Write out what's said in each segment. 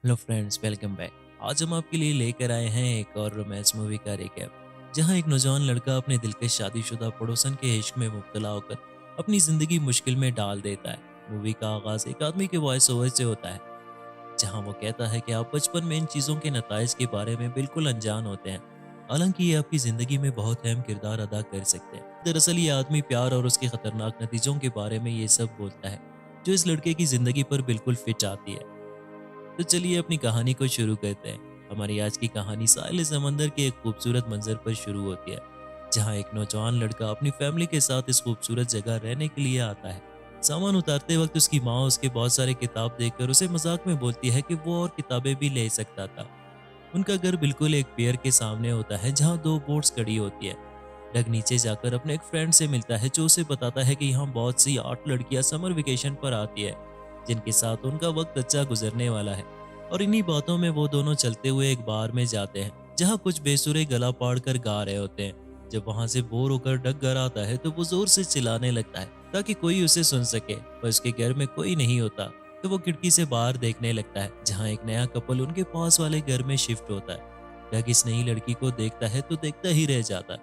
Hello friends, welcome back. आज हम आपके लिए लेकर आए हैं एक और रोमांस मूवी का रिकैप, जहां एक नौजवान लड़का अपने दिल के शादीशुदा पड़ोसन के इश्क में मुब्तला होकर अपनी जिंदगी मुश्किल में डाल देता है। मूवी का आगाज एक आदमी के वॉइस ओवर से होता है, जहां वो कहता है कि आप बचपन में इन चीज़ों के नताइज के बारे में बिल्कुल अनजान होते हैं, हालांकि ये आपकी ज़िंदगी में बहुत अहम किरदार अदा कर सकते हैं। दरअसल ये आदमी प्यार और उसके खतरनाक नतीजों के बारे में ये सब बोलता है, जो इस लड़के की ज़िंदगी पर बिल्कुल फिट आती है। तो चलिए अपनी कहानी को शुरू करते हैं। हमारी आज की कहानी साहिल समंदर के एक खूबसूरत मंजर पर शुरू होती है, जहां एक नौजवान लड़का अपनी फैमिली के साथ इस खूबसूरत जगह रहने के लिए आता है। सामान उतारते वक्त उसकी माँ उसके बहुत सारे किताब देखकर उसे मजाक में बोलती है कि वो और किताबें भी ले सकता था। उनका घर बिल्कुल एक पियर के सामने होता है, जहाँ दो बोट्स खड़ी होती है। डग नीचे जाकर अपने एक फ्रेंड से मिलता है, जो उसे बताता है कि यहाँ बहुत सी 8 लड़कियां समर वेकेशन पर आती है, जिनके साथ उनका वक्त अच्छा गुजरने वाला है। और इन्हीं बातों में वो दोनों चलते हुए एक बार में जाते हैं, जहाँ कुछ बेसुरे गला पाड़ कर गा रहे होते हैं। जब वहां से बोर होकर डग घर आता है तो वो जोर से चिल्लाने लगता है ताकि कोई उसे सुन सके, पर उसके घर में कोई नहीं होता। तो वो खिड़की से बाहर देखने लगता है, जहाँ एक नया कपल उनके पास वाले घर में शिफ्ट होता है। डग इस नई लड़की को देखता है तो देखता ही रह जाता है,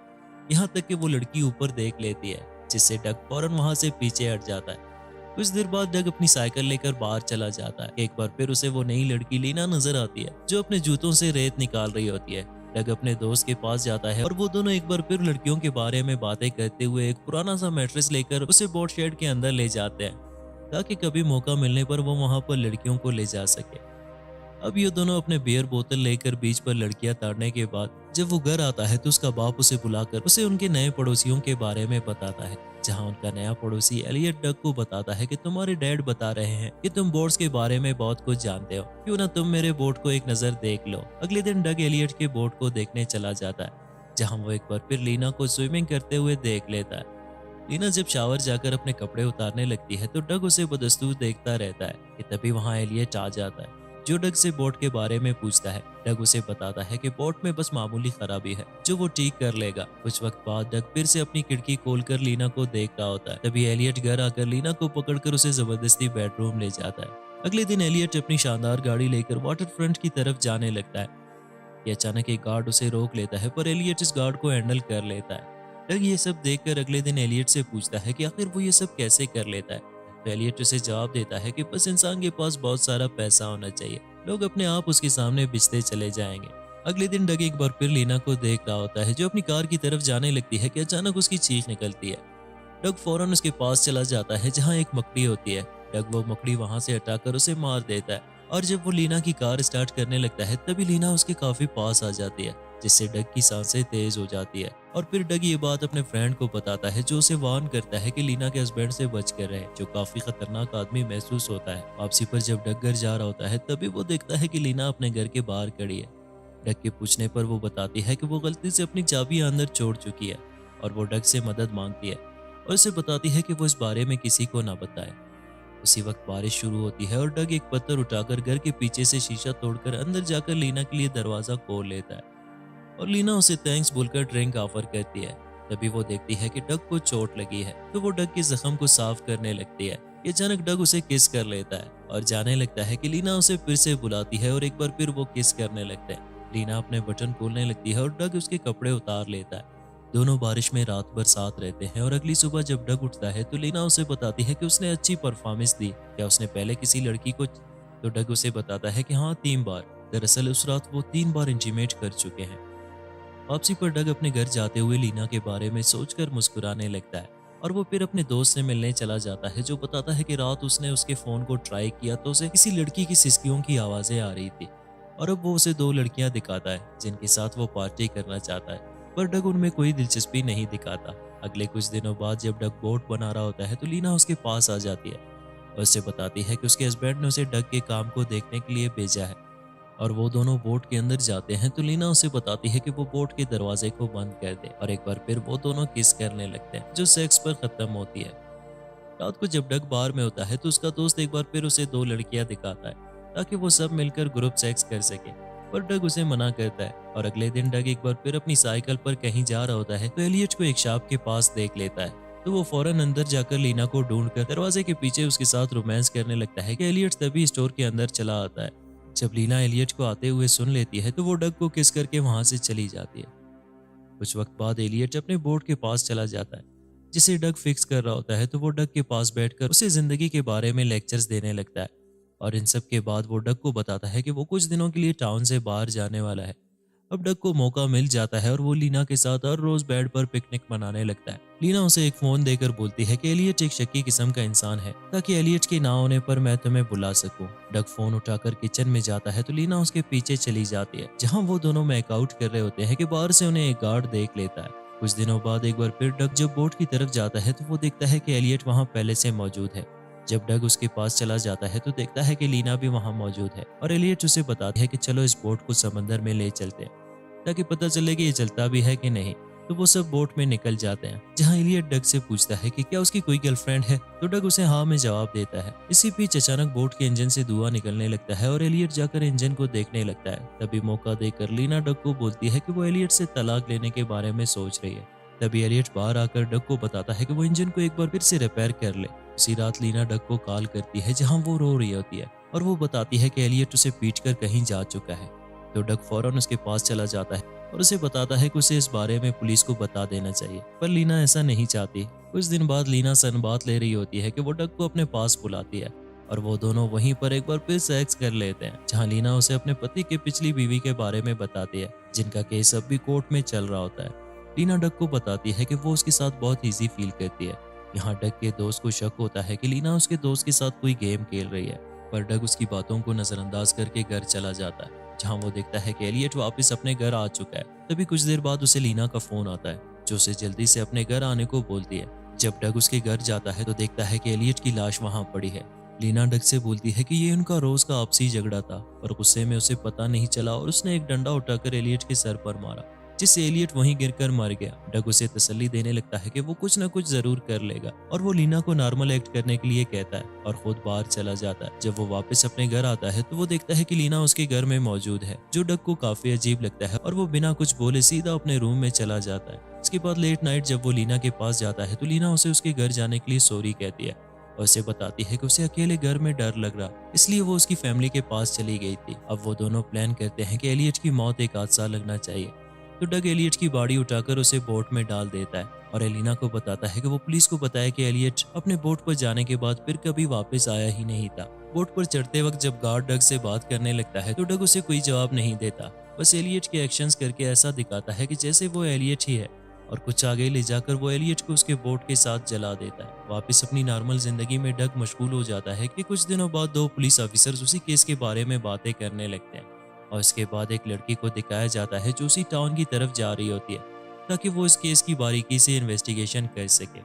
यहाँ तक कि वो लड़की ऊपर देख लेती है, जिससे डग फौरन वहां से पीछे हट जाता है। कुछ देर बाद डग अपनी साइकिल लेकर बाहर चला जाता है। एक बार फिर उसे वो नई लड़की लीना नजर आती है, जो अपने जूतों से रेत निकाल रही होती है। डग अपने दोस्त के पास जाता है और वो दोनों एक बार फिर लड़कियों के बारे में बातें करते हुए एक पुराना सा मैट्रेस लेकर उसे बोट शेड के अंदर ले जाते हैं, ताकि कभी मौका मिलने पर वो वहां पर लड़कियों को ले जा सके। अब ये दोनों अपने बियर बोतल लेकर बीच पर लड़कियां ताड़ने के बाद जब वो घर आता है तो उसका बाप उसे बुलाकर उसे उनके नए पड़ोसियों के बारे में बताता है, जहां उनका नया पड़ोसी एलियट डग को बताता है कि तुम्हारे डैड बता रहे हैं कि तुम बोट्स के बारे में बहुत कुछ जानते हो, क्यों ना तुम मेरे बोट को एक नजर देख लो। अगले दिन डग एलियट के बोट को देखने चला जाता है, जहां वो एक बार फिर लीना को स्विमिंग करते हुए देख लेता है। लीना जब शावर जाकर अपने कपड़े उतारने लगती है तो डग उसे बदस्तूर देखता रहता है कि तभी वहां एलियट आ जाता है, जो डग से बोट के बारे में पूछता है। डग उसे बताता है कि बोट में बस मामूली खराबी है, जो वो ठीक कर लेगा। कुछ वक्त बाद डग फिर से अपनी खिड़की खोलकर लीना को देख रहा होता है, तभी एलियट घर आकर लीना को पकड़कर उसे जबरदस्ती बेडरूम ले जाता है। अगले दिन एलियट अपनी शानदार गाड़ी लेकर वाटर फ्रंट की तरफ जाने लगता है कि अचानक एक गार्ड उसे रोक लेता है, पर एलियट इस गार्ड को हैंडल कर लेता है। डग ये सब देखकर अगले दिन एलियट से पूछता है कि आखिर वो ये सब कैसे कर लेता है। तो एलियट उसे जवाब देता है कि बस इंसान के पास बहुत सारा पैसा होना चाहिए, लोग अपने आप उसके सामने बिछते चले जाएंगे। अगले दिन डग एक बार फिर लीना को देख रहा होता है, जो अपनी कार की तरफ जाने लगती है कि अचानक उसकी चीख निकलती है। डग फौरन उसके पास चला जाता है, जहाँ एक मकड़ी होती है। डग वो मकड़ी वहां से हटाकर उसे मार देता है, और जब वो लीना की कार स्टार्ट करने लगता है तभी लीना उसके काफी पास आ जाती है, जिससे डग की सांसें तेज हो जाती है। और फिर डग ये बात अपने फ्रेंड को बताता है, जो उसे वार्न करता है कि लीना के हस्बैंड से बच कर रहे, जो काफी खतरनाक आदमी महसूस होता है। वापसी पर जब डग घर जा रहा होता है तभी वो देखता है कि लीना अपने घर के बाहर खड़ी है। डग के पूछने पर वो बताती है कि वो गलती से अपनी चाबी अंदर छोड़ चुकी है, और वो डग से मदद मांगती है और उसे बताती है कि वो इस बारे में किसी को ना बताए। उसी वक्त बारिश शुरू होती है और डग एक पत्थर उठाकर घर के पीछे से शीशा तोड़कर अंदर जाकर लीना के लिए दरवाजा खोल लेता है, और लीना उसे थैंक्स बोलकर ड्रिंक ऑफर करती है। तभी वो देखती है कि डग को चोट लगी है, तो वो डग के जख्म को साफ करने लगती है कि अचानक डग उसे किस कर लेता है और जाने लगता है कि लीना उसे फिर से बुलाती है, और एक बार फिर वो किस करने लगते हैं। लीना अपने बटन खोलने लगती है और डग उसके कपड़े उतार लेता है। दोनों बारिश में रात भर साथ रहते हैं, और अगली सुबह जब डग उठता है तो लीना उसे बताती है कि उसने अच्छी परफॉर्मेंस दी। क्या उसने पहले किसी लड़की को? तो डग उसे बताता है कि हाँ, 3 बार। दरअसल उस रात वो 3 बार इंटीमेट कर चुके हैं। वापसी पर डग अपने घर जाते हुए लीना के बारे में सोचकर मुस्कुराने लगता है, और वो फिर अपने दोस्त से मिलने चला जाता है, जो बताता है कि रात उसने उसके फोन को ट्राई किया तो उसे किसी लड़की की सिसकियों की आवाजें आ रही थी, और अब वो उसे 2 लड़कियां दिखाता है जिनके साथ वो पार्टी करना चाहता है, पर डग उनमें कोई दिलचस्पी नहीं दिखाता। अगले कुछ दिनों बाद जब डग बोट बना रहा होता है तो लीना उसके पास आ जाती है और उसे बताती है कि उसके हस्बैंड ने उसे डग के काम को देखने के लिए भेजा है, और वो दोनों बोट के अंदर जाते हैं तो लीना उसे बताती है कि वो बोट के दरवाजे को बंद कर दे, और एक बार फिर वो दोनों किस करने लगते हैं, जो सेक्स पर खत्म होती है। रात को जब डग बार में होता है तो उसका दोस्त एक बार फिर उसे 2 लड़कियां दिखाता है, ताकि वो सब मिलकर ग्रुप सेक्स कर सके, पर डग उसे मना करता है। और अगले दिन डग एक बार फिर अपनी साइकिल पर कहीं जा रहा होता है तो एलियट को एक शॉप के पास देख लेता है, तो वो फौरन अंदर जाकर लीना को ढूंढकर दरवाजे के पीछे उसके साथ रोमांस करने लगता है कि एलियट तभी स्टोर के अंदर चला आता है, जब लीना एलियट को आते हुए सुन लेती है तो वो डग को किस करके वहां से चली जाती है। कुछ वक्त बाद एलियट अपने बोर्ड के पास चला जाता है जिसे डग फिक्स कर रहा होता है, तो वो डग के पास बैठकर उसे जिंदगी के बारे में लेक्चर्स देने लगता है। और इन सब के बाद वो डग को बताता है कि वो कुछ दिनों के लिए टाउन से बाहर जाने वाला है। अब डग को मौका मिल जाता है और वो लीना के साथ हर रोज बेड पर पिकनिक मनाने लगता है। लीना उसे एक फोन देकर बोलती है कि एलियट एक शक्की किस्म का इंसान है, ताकि एलियट के ना होने पर मैं तुम्हें बुला सकूं। डग फोन उठाकर किचन में जाता है तो लीना उसके पीछे चली जाती है, जहां वो दोनों मेकआउट कर रहे होते हैं कि बाहर से उन्हें एक गार्ड देख लेता है। कुछ दिनों बाद एक बार फिर डग जब बोट की तरफ जाता है तो वो देखता है कि एलियट वहां पहले से मौजूद है। जब डग उसके पास चला जाता है तो देखता है कि लीना भी वहां मौजूद है और एलियट उसे बताती है कि चलो इस बोट को समंदर में ले चलते हैं, ताकि पता चले कि ये चलता भी है कि नहीं। तो वो सब बोट में निकल जाते हैं, जहां एलियट डग से पूछता है कि क्या उसकी कोई गर्लफ्रेंड है, तो डग उसे हाँ में जवाब देता है। इसी बीच अचानक बोट के इंजन से धुआं निकलने लगता है और एलियट जाकर इंजन को देखने लगता है। तभी मौका देकर लीना डग को बोलती है कि वो एलियट से तलाक लेने के बारे में सोच रही है। तभी एलियट बाहर आकर डग को बताता है कि वो इंजन को एक बार फिर से रिपेयर कर ले। उसी रात लीना डग को कॉल करती है, जहां वो रो रही होती है और वो बताती है कि एलियट उसे पीट कर कहीं जा चुका है। तो डग फौरन उसके पास चला जाता है और उसे बताता है कि उसे इस बारे में पुलिस को बता देना चाहिए, पर लीना ऐसा नहीं चाहती। कुछ दिन बाद लीना सनबात ले रही होती है कि वो डग को अपने पास बुलाती है और वो दोनों वहीं पर एक बार फिर सेक्स कर लेते हैं, जहां लीना उसे अपने पति के पिछली बीवी के बारे में बताती है, जिनका केस अब भी कोर्ट में चल रहा होता है। लीना डग को बताती है कि वो उसके साथ बहुत ईजी फील करती है। यहाँ डग के दोस्त को शक होता है कि लीना उसके दोस्त के साथ कोई गेम खेल रही है, पर डग उसकी बातों को नजरअंदाज करके घर चला जाता है, जहां वो देखता है कि एलियट वापस अपने घर आ चुका है। तभी कुछ देर बाद उसे लीना का फोन आता है, जो उसे जल्दी से अपने घर आने को बोलती है। जब डग उसके घर जाता है तो देखता है कि एलियट की लाश वहां पड़ी है। लीना डग से बोलती है कि ये उनका रोज का आपसी झगड़ा था और गुस्से में उसे पता नहीं चला और उसने एक डंडा उठाकर एलियट के सर पर मारा, जिससे एलियट वहीं गिरकर मर गया। डग उसे तसल्ली देने लगता है कि वो कुछ न कुछ जरूर कर लेगा और वो लीना को नॉर्मल एक्ट करने के लिए कहता है और खुद बाहर चला जाता है। जब वो वापस अपने घर आता है तो वो देखता है कि लीना उसके घर में मौजूद है, जो डग को काफी अजीब लगता है और वो बिना कुछ बोले सीधा अपने रूम में चला जाता है। इसके बाद लेट नाइट जब वो लीना के पास जाता है तो लीना उसे उसके घर जाने के लिए सॉरी कहती है और उसे बताती है कि उसे अकेले घर में डर लग रहा, इसलिए वो उसकी फैमिली के पास चली गई थी। अब वो दोनों प्लान करते हैं कि एलियट की मौत एक हादसा लगना चाहिए। तो डग एलियट की बॉडी उठाकर उसे बोट में डाल देता है और एलिना को बताता है कि वो पुलिस को बताए कि एलियट अपने बोट पर जाने के बाद फिर कभी वापस आया ही नहीं था। बोट पर चढ़ते वक्त जब गार्ड डग से बात करने लगता है तो डग उसे कोई जवाब नहीं देता, बस एलियट के एक्शंस करके ऐसा दिखाता है कि जैसे वो एलियट ही है और कुछ आगे ले जाकर वो एलियट को उसके बोट के साथ जला देता है। वापस अपनी नॉर्मल जिंदगी में डग मशगूल हो जाता है कि कुछ दिनों बाद दो पुलिस ऑफिसर्स उसी केस के बारे में बातें करने लगते हैं और इसके बाद एक लड़की को दिखाया जाता है जो उसी टाउन की तरफ जा रही होती है, ताकि वो इस केस की बारीकी से इन्वेस्टिगेशन कर सके,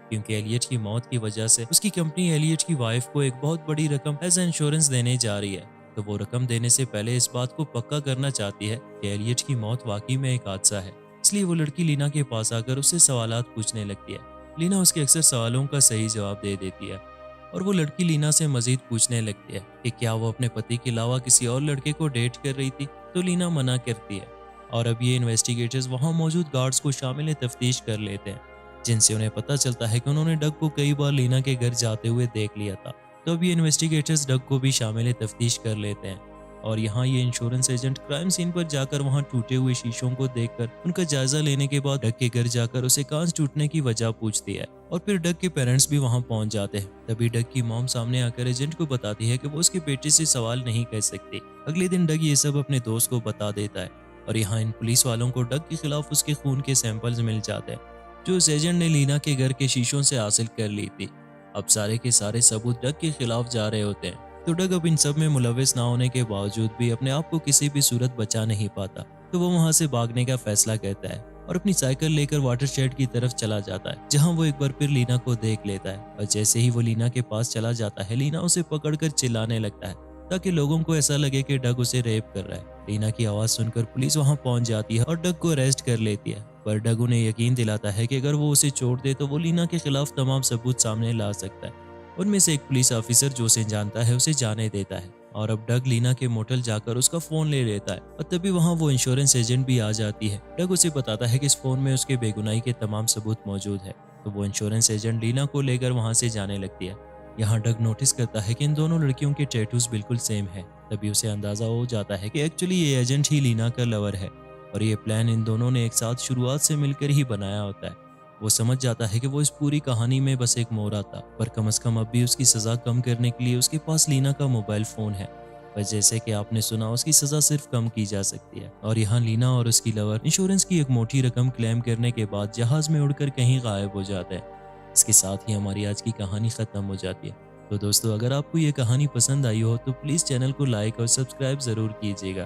क्योंकि एलियट की मौत की वजह से उसकी कंपनी एलियट की वाइफ को एक बहुत बड़ी रकम एज इंश्योरेंस देने जा रही है। तो वो रकम देने से पहले इस बात को पक्का करना चाहती है कि एलियट की मौत वाकई में एक हादसा है। इसलिए वो लड़की लीना के पास आकर उससे सवालात पूछने लगती है। लीना उसके अक्सर सवालों का सही जवाब दे देती है और वो लड़की लीना से मजीद पूछने लगती है कि क्या वो अपने पति के अलावा किसी और लड़के को डेट कर रही थी, तो लीना मना करती है। और अब ये इन्वेस्टिगेटर्स वहां मौजूद गार्ड्स को शामिल तफ्तीश कर लेते हैं, जिनसे उन्हें पता चलता है कि उन्होंने डग को कई बार लीना के घर जाते हुए देख लिया था। तो अब ये इन्वेस्टिगेटर्स डग को भी शामिल तफ्तीश कर लेते हैं और यहाँ ये इंश्योरेंस एजेंट क्राइम सीन पर जाकर वहाँ टूटे हुए शीशों को देखकर उनका जायजा लेने के बाद डग के घर जाकर उसे कांच टूटने की वजह पूछती है और फिर डग के पेरेंट्स भी वहाँ पहुँच जाते हैं। तभी डग की मॉम सामने आकर एजेंट को बताती है कि वो उसके बेटे से सवाल नहीं कर सकती। अगले दिन डग ये सब अपने दोस्त को बता देता है और यहाँ इन पुलिस वालों को डग के खिलाफ उसके खून के सैंपल्स मिल जाते हैं, जो उस एजेंट ने लीना के घर के शीशों से हासिल कर ली थी। अब सारे के सारे सबूत डग के खिलाफ जा रहे होते हैं। तो डग अब इन सब में मुलविस ना होने के बावजूद भी अपने आप को किसी भी सूरत बचा नहीं पाता, तो वो वहां से भागने का फैसला करता है और अपनी साइकिल लेकर वाटर शेड की तरफ चला जाता है, जहां वो एक बार फिर लीना को देख लेता है। और जैसे ही वो लीना के पास चला जाता है, लीना उसे पकड़कर चिल्लाने लगता है ताकि लोगों को ऐसा लगे कि डग उसे रेप कर रहा है। लीना की आवाज सुनकर पुलिस वहां पहुंच जाती है और डग को अरेस्ट कर लेती है, पर डग उन्हें यकीन दिलाता है कि अगर वो उसे छोड़ दे तो वो लीना के खिलाफ तमाम सबूत सामने ला सकता है। उनमें से एक पुलिस ऑफिसर जो उसे जानता है उसे जाने देता है और अब डग लीना के मोटल जाकर उसका फोन ले लेता है और तभी वहां वो इंश्योरेंस एजेंट भी आ जाती है। डग उसे बताता है कि इस फोन में उसके बेगुनाही के तमाम सबूत मौजूद है। तो वो इंश्योरेंस एजेंट लीना को लेकर वहां से जाने लगती है। यहाँ डग नोटिस करता है कि इन दोनों लड़कियों के टैटूज बिल्कुल सेम है। तभी उसे अंदाज़ा हो जाता है कि एक्चुअली ये एजेंट ही लीना का लवर है और ये प्लान इन दोनों ने एक साथ शुरुआत से मिलकर ही बनाया होता है। वो समझ जाता है कि वो इस पूरी कहानी में बस एक मोहरा था, पर कम से कम अब भी उसकी सज़ा कम करने के लिए उसके पास लीना का मोबाइल फ़ोन है। पर जैसे कि आपने सुना, उसकी सज़ा सिर्फ कम की जा सकती है और यहाँ लीना और उसकी लवर इंश्योरेंस की एक मोटी रकम क्लेम करने के बाद जहाज़ में उड़कर कहीं गायब हो जाते हैं। इसके साथ ही हमारी आज की कहानी ख़त्म हो जाती है। तो दोस्तों, अगर आपको ये कहानी पसंद आई हो तो प्लीज़ चैनल को लाइक और सब्सक्राइब ज़रूर कीजिएगा।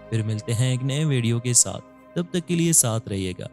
फिर मिलते हैं एक नए वीडियो के साथ, तब तक के लिए साथ रहिएगा।